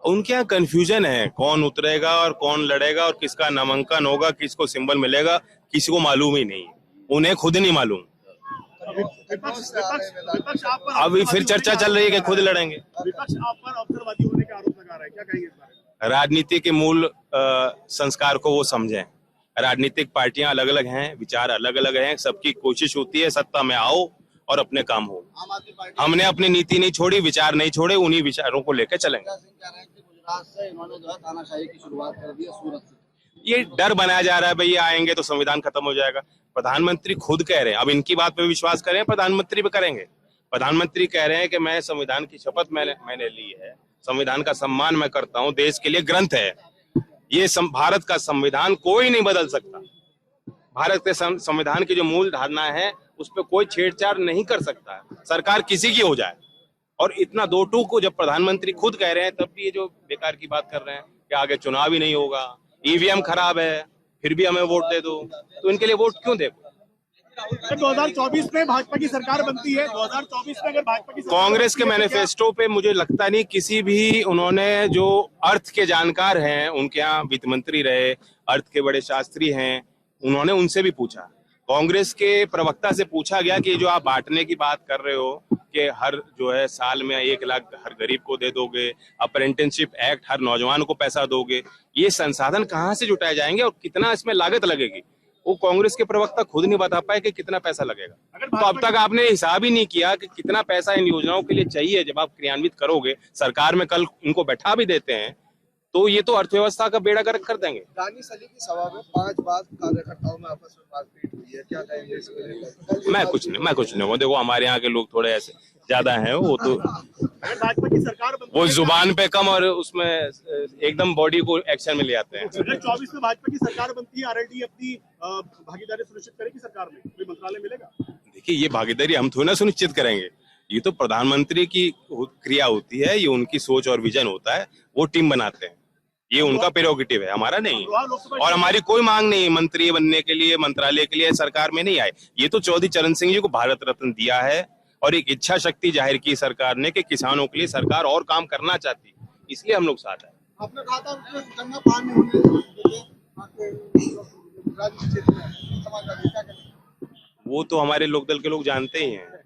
उनके यहाँ कंफ्यूजन है, कौन उतरेगा और कौन लड़ेगा और किसका नामांकन होगा, किसको सिंबल मिलेगा, किसी को मालूम ही नहीं, उन्हें खुद नहीं मालूम। विपक्ष आप पर अभी फिर चर्चा चल रही है कि खुद लड़ेंगे। विपक्ष आप पर अवसरवादी होने का आरोप लगा रहा है, क्या कहेंगे इस बारे में? राजनीति के मूल संस्कार को वो समझें। राजनीतिक पार्टियां अलग अलग हैं, विचार अलग अलग हैं, सबकी कोशिश होती है सत्ता में आओ और अपने काम हो। हमने अपनी नीति नहीं छोड़ी, विचार नहीं छोड़े, उन्हीं विचारों को लेकर चलेंगे। गुजरात से इन्होंने जो है तानाशाही की शुरुआत कर दी है सूरत से। ये डर बनाया जा रहा है भैया आएंगे तो संविधान खत्म हो जाएगा। प्रधानमंत्री खुद कह रहे हैं, अब इनकी बात पे विश्वास करें, प्रधानमंत्री पे करेंगे। प्रधानमंत्री कह रहे हैं कि मैं संविधान की शपथ मैंने ली है, संविधान का सम्मान मैं करता हूं, देश के लिए ग्रंथ है ये। भारत का संविधान कोई नहीं बदल सकता। भारत के संविधान की जो मूल धारणा है उस पर कोई छेड़छाड़ नहीं कर सकता, सरकार किसी की हो जाए। और इतना दो टूक को जब प्रधानमंत्री खुद कह रहे हैं, तब भी ये जो बेकार की बात कर रहे हैं कि आगे चुनाव ही नहीं होगा, ईवीएम खराब है, फिर भी हमें वोट दे दो, तो इनके लिए वोट क्यों दे? 2024 में भाजपा की सरकार बनती है, 2024 में अगर भाजपा की कांग्रेस के मैनिफेस्टो पे मुझे लगता नहीं किसी भी, उन्होंने जो अर्थ के जानकार हैं, उनके यहाँ वित्त मंत्री रहे, अर्थ के बड़े शास्त्री हैं, उन्होंने उनसे भी पूछा। कांग्रेस के प्रवक्ता से पूछा गया कि जो आप बांटने की बात कर रहे हो कि हर जो है साल में 1 लाख हर गरीब को दे दोगे, अप्रेंटिसशिप एक्ट हर नौजवान को पैसा दोगे, ये संसाधन कहाँ से जुटाए जाएंगे और कितना इसमें लागत लगेगी? वो कांग्रेस के प्रवक्ता खुद नहीं बता पाए कि कितना पैसा लगेगा। तो अब तक आपने हिसाब ही नहीं किया कि कितना पैसा इन योजनाओं के लिए चाहिए। जब आप क्रियान्वित करोगे, सरकार में कल इनको बैठा भी देते हैं, तो ये तो अर्थव्यवस्था का बेड़ा गर्क कर देंगे। दानिश अली की सभा में 5 बार कार्यकर्ताओं में आपस में मारपीट हुई है, क्या कहेंगे इसके लिए? मैं कुछ नहीं, वो देखो हमारे यहाँ के लोग थोड़े ऐसे ज्यादा हैं, वो तो भाजपा की सरकार वो जुबान पे कम और उसमें एकदम बॉडी को एक्शन में ले आते हैं। अगर 24 में भाजपा की सरकार बनती है, आरएलडी अपनी भागीदारी सुनिश्चित करेगी सरकार में, कोई मंत्रालय मिलेगा? देखिए, ये भागीदारी हम थोड़ी ना सुनिश्चित करेंगे, ये तो प्रधानमंत्री की क्रिया होती है, ये उनकी सोच और विजन होता है, वो टीम बनाते हैं, ये उनका प्रेरोगेटिव है, हमारा नहीं। और हमारी कोई मांग नहीं मंत्री बनने के लिए, मंत्रालय के लिए सरकार में नहीं आए। ये तो चौधरी चरण सिंह जी को भारत रत्न दिया है और एक इच्छा शक्ति जाहिर की सरकार ने कि किसानों के लिए सरकार और काम करना चाहती, इसलिए हम लोग साथ हैं। आपने कहा था गंगा पार नहीं होने वो तो हमारे लोकदल के लोग जानते ही हैं।